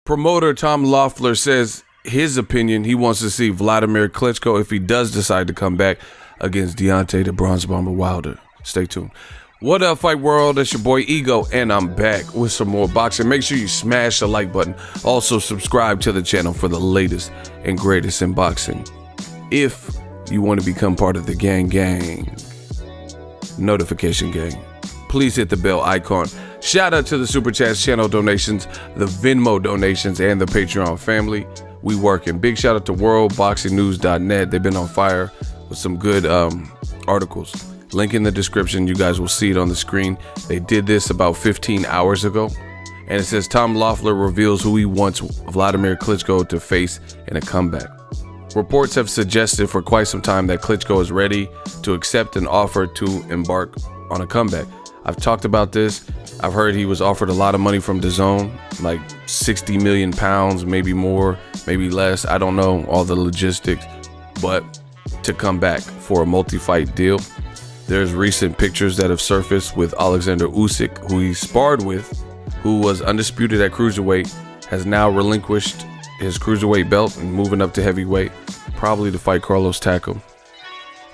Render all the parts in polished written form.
Promoter Tom Loeffler says his opinion, he wants to see Wladimir Klitschko, if he does decide to come back, against Deontay the Bronze Bomber Wilder. Stay tuned. What up, Fight World? It's your boy Ego, and I'm back with some more boxing. Make sure you smash the like button. Also, subscribe to the channel for the latest and greatest in boxing. If you want to become part of the gang, notification gang, please hit the bell icon. Shout out to the Super Chats channel donations, the Venmo donations, and the Patreon family. We working. Big shout out to worldboxingnews.net. They've been on fire with some good articles. Link in the description. You guys will see it on the screen. They did this about 15 hours ago. And it says Tom Loeffler reveals who he wants Wladimir Klitschko to face in a comeback. Reports have suggested for quite some time that Klitschko is ready to accept an offer to embark on a comeback. I've talked about this. I've heard he was offered a lot of money from DAZN, like 60 million pounds, maybe more, maybe less. I don't know all the logistics, but to come back for a multi-fight deal. There's recent pictures that have surfaced with Alexander Usyk, who he sparred with, who was undisputed at cruiserweight, has now relinquished his cruiserweight belt and moving up to heavyweight, probably to fight Carlos Takam.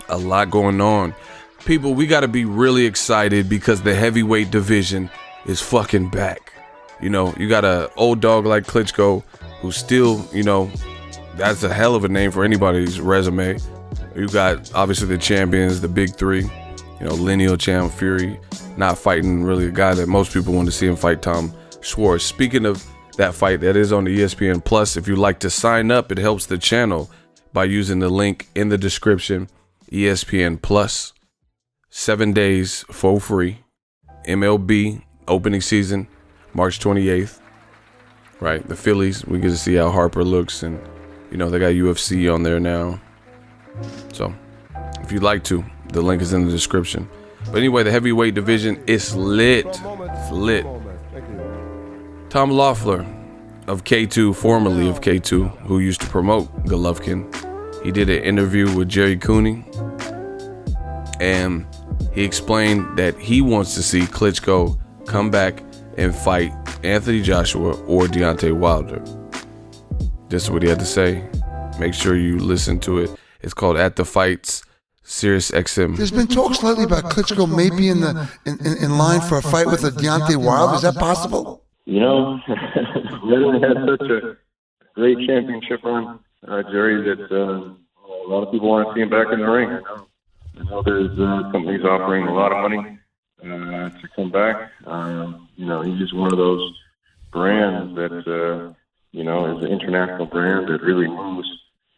A lot going on. People, we got to be really excited because the heavyweight division is fucking back. You know, you got a old dog like Klitschko, who still, you know, that's a hell of a name for anybody's resume. You got obviously the champions, the big three, you know, lineal champ Fury, not fighting really a guy that most people want to see him fight, Tom Schwartz. Speaking of that fight, that is on the ESPN Plus. If you'd like to sign up, it helps the channel by using the link in the description. ESPN Plus, 7 days for free. MLB opening season, March 28th. Right, the Phillies, we get to see how Harper looks, and you know they got UFC on there now. So, if you'd like to, the link is in the description. But anyway, the heavyweight division is lit. It's lit. Tom Loeffler of K2, formerly of K2, who used to promote Golovkin, he did an interview with Jerry Cooney, and he explained that he wants to see Klitschko come back and fight Anthony Joshua or Deontay Wilder. This is what he had to say. Make sure you listen to it. It's called At the Fights, Sirius XM. There's been talks lately about Klitschko maybe in line for a fight with a Deontay Wilder. Is that possible? You know, Wladimir had such a great championship run, Jerry, that a lot of people want to see him back in the ring. I know there's companies offering a lot of money to come back. You know, he's just one of those brands that, you know, is an international brand that really moves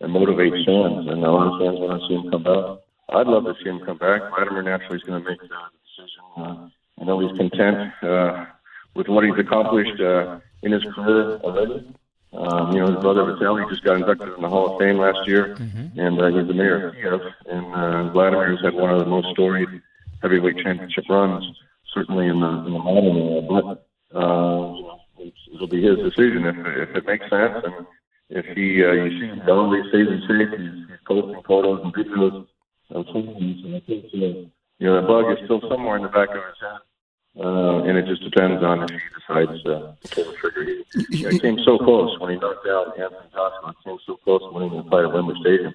and motivates fans. And a lot of fans want to see him come back. I'd love to see him come back. Wladimir naturally is going to make the decision. I know he's content with what he's accomplished in his career already. You know, his brother Vitaly just got inducted in the Hall of Fame last year, and he's the mayor of Kiev. And Vladimir's had one of the most storied heavyweight championship runs, certainly in the modern era. But you know, it'll be his decision if it makes sense, and if he you see him go, he stays in shape. He's posting photos and videos of him. So I think you know the bug is still somewhere in the back of his head. And it just depends on if he decides to pull the trigger. He came so close when he knocked out Anthony Joshua. He came so close winning the fight at Wembley Stadium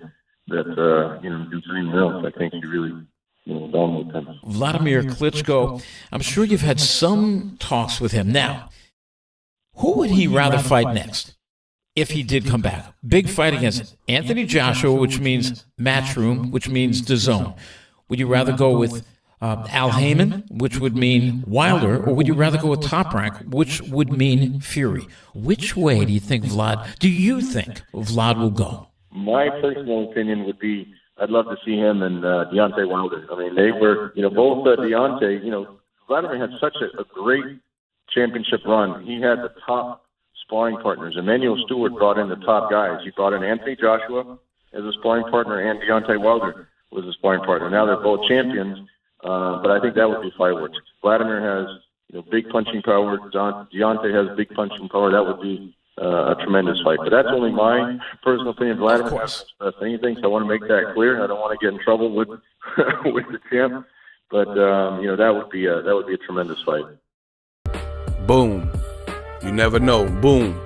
that, you know, against anyone else, I think he really, you know, dominated him. Wladimir Klitschko, I'm sure you've had some talks with him. Now, who would he rather fight next if he did come back? Big fight against Anthony Joshua, which means Matchroom, which means DAZN. Would you rather go with Al Heyman, which would mean Wilder, or would you rather go with Top Rank, which would mean Fury? Which way do you think Vlad will go? My personal opinion would be I'd love to see him and Deontay Wilder. I mean, they were, you know, both Deontay, you know, Wladimir had such a great championship run. He had the top sparring partners. Emmanuel Stewart brought in the top guys. He brought in Anthony Joshua as a sparring partner, and Deontay Wilder was a sparring partner. Now they're both champions. But I think that would be fireworks. Wladimir has, you know, big punching power. Deontay has big punching power. That would be a tremendous fight. But that's only my personal opinion. Vladimir hasn't expressed anything, so I want to make that clear. I don't want to get in trouble with with the champ. But that would be a tremendous fight. Boom. You never know. Boom.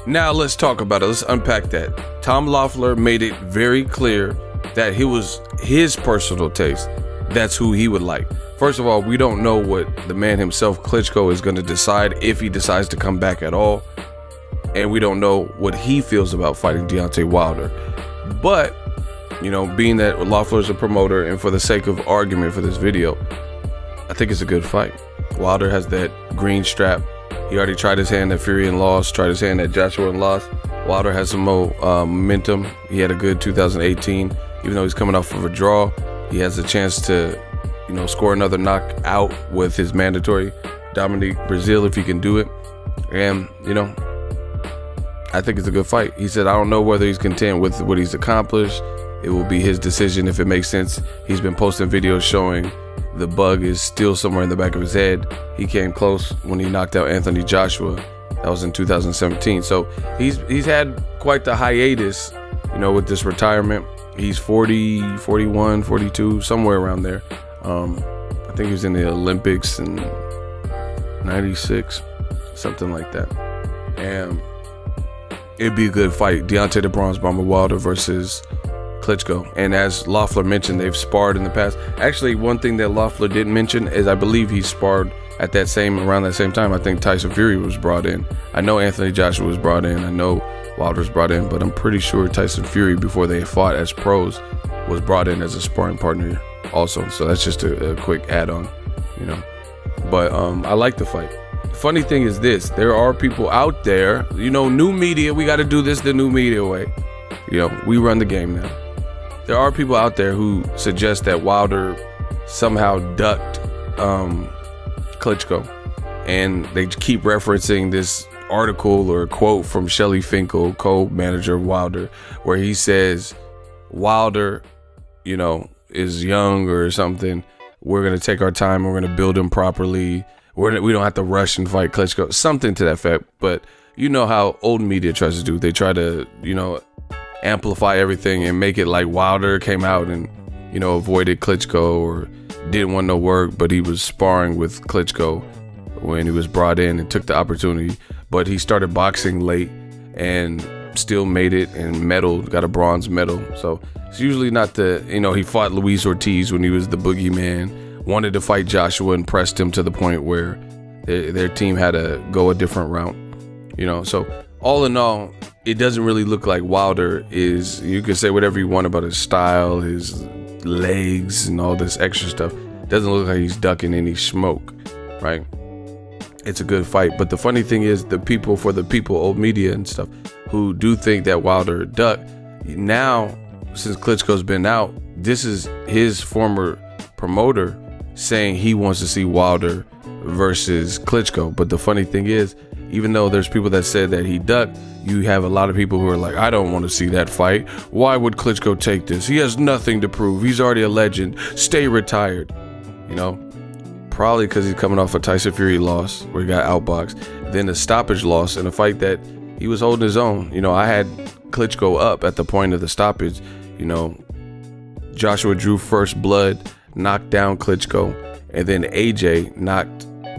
Now let's talk about it. Let's unpack that. Tom Lafleur made it very clear that it was his personal taste. That's who he would like. First of all, we don't know what the man himself, Klitschko, is going to decide, if he decides to come back at all. And we don't know what he feels about fighting Deontay Wilder. But, being that Lafleur's a promoter, and for the sake of argument for this video, I think it's a good fight. Wilder has that green strap. He already tried his hand at Fury and lost, tried his hand at Joshua and lost. Wilder has some more momentum. He had a good 2018. Even though he's coming off of a draw, he has a chance to, score another knockout with his mandatory Dominique Brazil if he can do it. And, I think it's a good fight. He said, I don't know whether he's content with what he's accomplished. It will be his decision if it makes sense. He's been posting videos showing the bug is still somewhere in the back of his head. He came close when he knocked out Anthony Joshua. That was in 2017. So he's had quite the hiatus, with this retirement. He's 40, 41, 42, somewhere around there. I think he was in the Olympics in 96, something like that. And it'd be a good fight. Deontay the Bronze Bomber Wilder versus Klitschko. And as Loeffler mentioned, they've sparred in the past. Actually, one thing that Loeffler didn't mention is I believe he sparred at around that same time. I think Tyson Fury was brought in. I know Anthony Joshua was brought in. I know Wilder's brought in, but I'm pretty sure Tyson Fury, before they fought as pros, was brought in as a sparring partner also. So that's just a quick add-on, But I like the fight. The funny thing is this: there are people out there, new media. We got to do this the new media way. We run the game now. There are people out there who suggest that Wilder somehow ducked Klitschko, and they keep referencing this article or quote from Shelley Finkel, co-manager of Wilder, where he says Wilder, is young or something. We're gonna take our time. We're gonna build him properly. We don't have to rush and fight Klitschko. Something to that effect. But you know how old media tries to do. They try to, amplify everything and make it like Wilder came out and, avoided Klitschko or didn't want no work, but he was sparring with Klitschko when he was brought in and took the opportunity. But he started boxing late and still made it and medaled, got a bronze medal. So it's usually not he fought Luis Ortiz when he was the boogeyman, wanted to fight Joshua and pressed him to the point where their team had to go a different route, So all in all, it doesn't really look like Wilder is, you can say whatever you want about his style, his legs and all this extra stuff. It doesn't look like he's ducking any smoke, right? It's a good fight. But the funny thing is, the people, old media and stuff, who do think that Wilder ducked, now, since Klitschko's been out, this is his former promoter saying he wants to see Wilder versus Klitschko. But the funny thing is, even though there's people that said that he ducked, you have a lot of people who are like, I don't want to see that fight. Why would Klitschko take this? He has nothing to prove. He's already a legend. Stay retired. Probably because he's coming off a Tyson Fury loss where he got outboxed. Then a stoppage loss in a fight that he was holding his own. I had Klitschko up at the point of the stoppage. Joshua drew first blood, knocked down Klitschko, and then AJ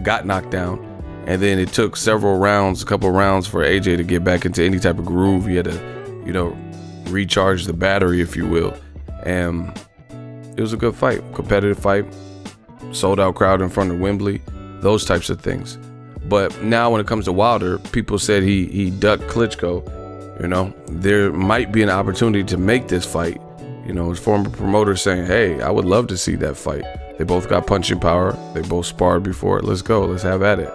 got knocked down. And then it took a couple rounds for AJ to get back into any type of groove. He had to, recharge the battery, if you will. And it was a good fight, competitive fight, sold out crowd in front of Wembley, those types of things. But now when it comes to Wilder, people said he ducked Klitschko. There might be an opportunity to make this fight. His former promoter saying, hey, I would love to see that fight. They both got punching power. They both sparred before. Let's go. Let's have at it.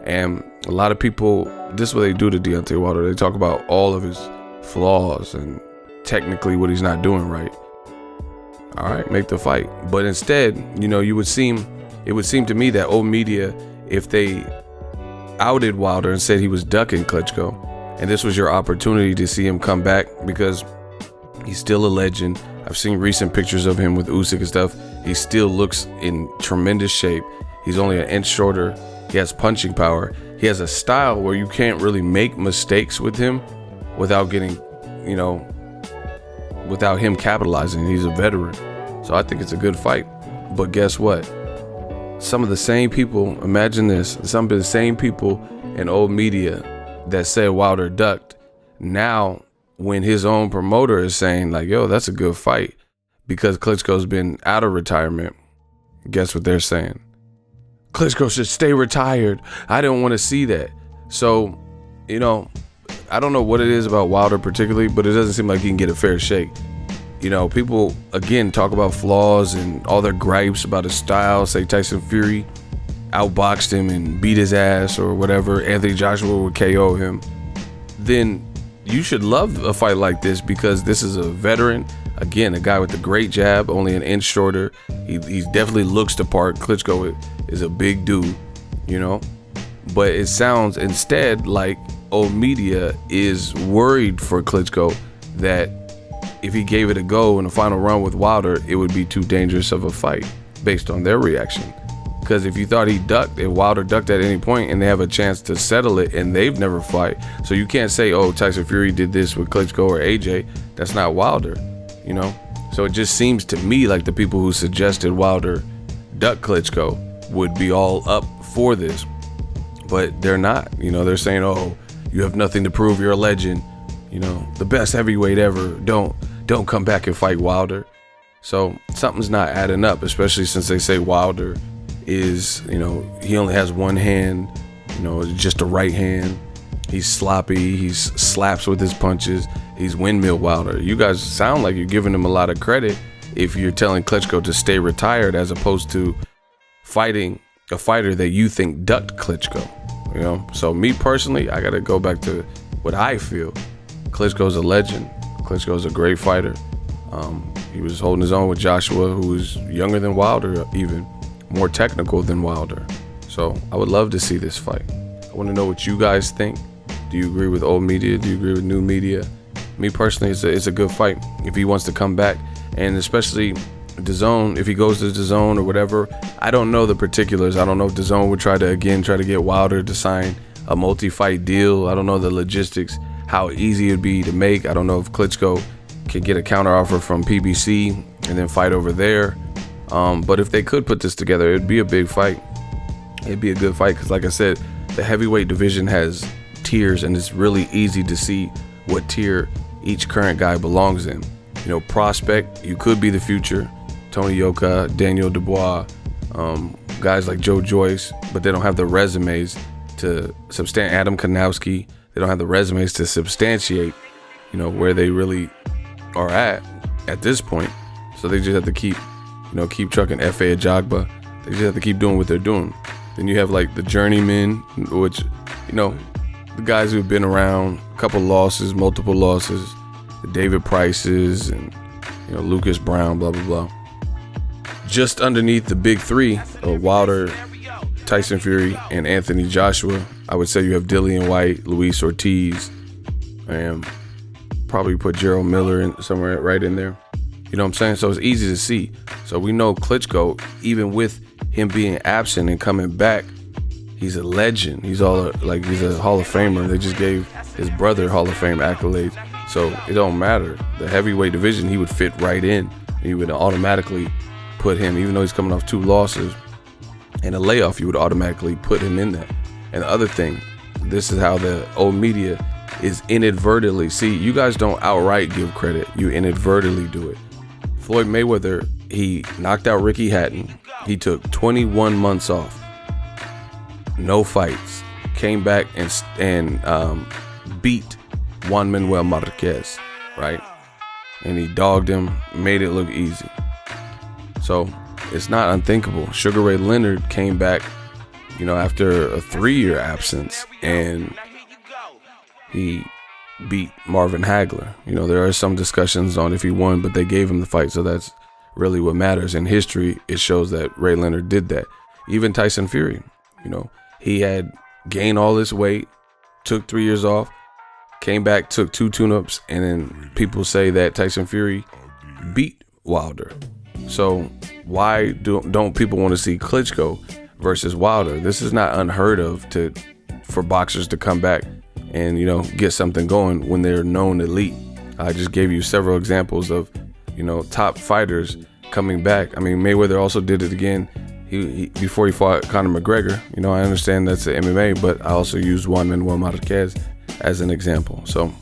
And a lot of people, this is what they do to Deontay Wilder. They talk about all of his flaws and technically what he's not doing right. All right, make the fight. But instead, it would seem to me that old media, if they outed Wilder and said he was ducking Klitschko, and this was your opportunity to see him come back because he's still a legend. I've seen recent pictures of him with Usyk and stuff. He still looks in tremendous shape. He's only an inch shorter. He has punching power. he has a style where you can't really make mistakes with him without getting, without him capitalizing. He's a veteran. So I think it's a good fight. But guess what? Some of the same people, imagine this, some of the same people in old media that said Wilder ducked, now when his own promoter is saying like, yo, that's a good fight because Klitschko's been out of retirement, guess what they're saying? Klitschko should stay retired. I don't want to see that. So, I don't know what it is about Wilder particularly, but it doesn't seem like he can get a fair shake. People, again, talk about flaws and all their gripes about his style, say Tyson Fury outboxed him and beat his ass or whatever, Anthony Joshua would KO him. Then you should love a fight like this because this is a veteran. Again, a guy with a great jab, only an inch shorter. He definitely looks the part. Klitschko is a big dude, But it sounds instead like old media is worried for Klitschko that if he gave it a go in the final run with Wilder, it would be too dangerous of a fight based on their reaction. Because if you thought he ducked, if Wilder ducked at any point and they have a chance to settle it and they've never fight. So you can't say, oh, Tyson Fury did this with Klitschko or AJ. That's not Wilder, So it just seems to me like the people who suggested Wilder duck Klitschko would be all up for this. But they're not, they're saying, oh, you have nothing to prove, you're a legend. The best heavyweight ever. Don't come back and fight Wilder. So something's not adding up, especially since they say Wilder is, he only has one hand, just a right hand. He's sloppy. He slaps with his punches. He's windmill Wilder. You guys sound like you're giving him a lot of credit if you're telling Klitschko to stay retired as opposed to fighting a fighter that you think ducked Klitschko. So me personally, I got to go back to what I feel. Klitschko's a legend. Klitschko's a great fighter. He was holding his own with Joshua, who was younger than Wilder, even more technical than Wilder. So I would love to see this fight. I want to know what you guys think. Do you agree with old media? Do you agree with new media? Me personally, it's a good fight if he wants to come back, and especially DAZN, if he goes to DAZN or whatever. I don't know the particulars. I don't know if DAZN would try to get Wilder to sign a multi-fight deal. I don't know the logistics, how easy it'd be to make. I don't know if Klitschko could get a counteroffer from PBC and then fight over there. But if they could put this together, it'd be a big fight. It'd be a good fight because, like I said, the heavyweight division has tiers, and it's really easy to see what tier each current guy belongs in. Prospect, you could be the future. Tony Yoka, Daniel Dubois, guys like Joe Joyce, but they don't have the resumes to substantiate. Adam Kanowski, they don't have the resumes to substantiate, where they really are at this point. So they just have to keep trucking F.A. Ajagba. They just have to keep doing what they're doing. Then you have like the journeymen, which, the guys who've been around, a couple losses, multiple losses, the David Prices and, Lucas Brown, blah, blah, blah. Just underneath the big three of Wilder, Tyson Fury, and Anthony Joshua, I would say you have Dillian White, Luis Ortiz, and probably put Gerald Miller in somewhere right in there. You know what I'm saying? So it's easy to see. So we know Klitschko, even with him being absent and coming back, he's a legend. He's he's a Hall of Famer. They just gave his brother Hall of Fame accolades. So it don't matter. The heavyweight division, he would fit right in. You would automatically put him, even though he's coming off 2 losses and a layoff, you would automatically put him in there. And the other thing, this is how the old media is inadvertently. See, you guys don't outright give credit. You inadvertently do it. Floyd Mayweather, he knocked out Ricky Hatton. He took 21 months off. No fights. Came back and beat Juan Manuel Marquez, right? And he dogged him, made it look easy. So it's not unthinkable. Sugar Ray Leonard came back, after a 3-year absence, and he beat Marvin Hagler. There are some discussions on if he won, but they gave him the fight, so that's really what matters. In history, it shows that Ray Leonard did that. Even Tyson Fury, he had gained all this weight, took 3 years off, came back, took 2 tune-ups, and then people say that Tyson Fury beat Wilder. So why don't people want to see Klitschko versus Wilder? This is not unheard of to for boxers to come back and, you know, get something going when they're known elite. I just gave you several examples of, you know, top fighters coming back. I mean, Mayweather also did it again. He before he fought Conor McGregor. You know, I understand that's the MMA, but I also used Juan Manuel Marquez as an example. So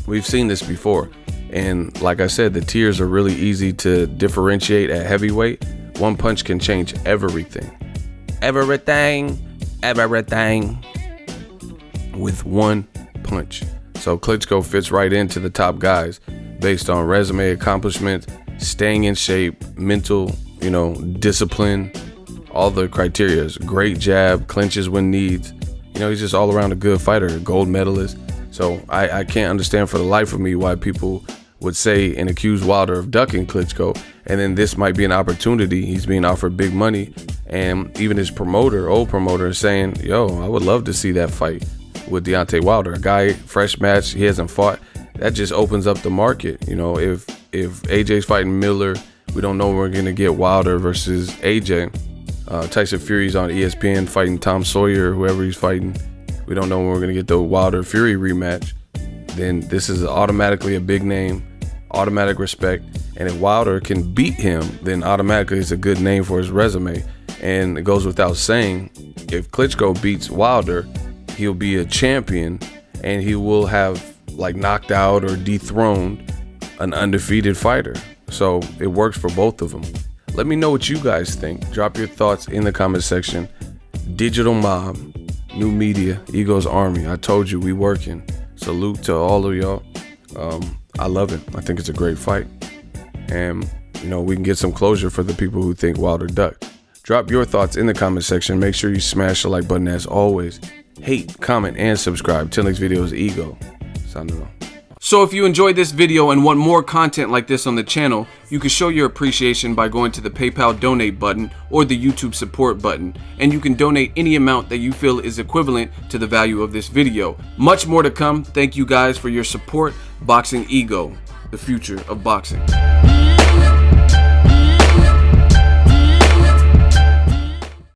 we've seen this before. And like I said, the tiers are really easy to differentiate at heavyweight. One punch can change everything. Everything with one punch. So Klitschko fits right into the top guys based on resume, accomplishments, staying in shape, mental, you know, discipline, all the criteria. Great jab, clinches when needs. You know, he's just all around a good fighter, a gold medalist. So I can't understand for the life of me why people would say and accuse Wilder of ducking Klitschko, and then this might be an opportunity. He's being offered big money, and even his old promoter, is saying, yo, I would love to see that fight with Deontay Wilder. A guy, fresh match, he hasn't fought. That just opens up the market. You know, if AJ's fighting Miller, we don't know when we're gonna get Wilder versus AJ. Tyson Fury's on ESPN fighting Tom Sawyer, whoever he's fighting. We don't know when we're gonna get the Wilder Fury rematch. Then this is automatically a big name, automatic respect. And if Wilder can beat him, then automatically it's a good name for his resume. And it goes without saying, if Klitschko beats Wilder, he'll be a champion, and he will have like knocked out or dethroned an undefeated fighter. So it works for both of them. Let me know what you guys think. Drop your thoughts in the comment section. Digital Mob, New Media, Ego's Army. I told you we working. Salute to all of y'all. I love it. I think it's a great fight. And, you know, we can get some closure for the people who think Wilder ducked. Drop your thoughts in the comment section. Make sure you smash the like button as always. Hate, comment, and subscribe. Till next video is Ego. Signing off. So if you enjoyed this video and want more content like this on the channel, you can show your appreciation by going to the PayPal donate button or the YouTube support button, and you can donate any amount that you feel is equivalent to the value of this video. Much more to come. Thank you guys for your support. Boxing Ego, the future of boxing.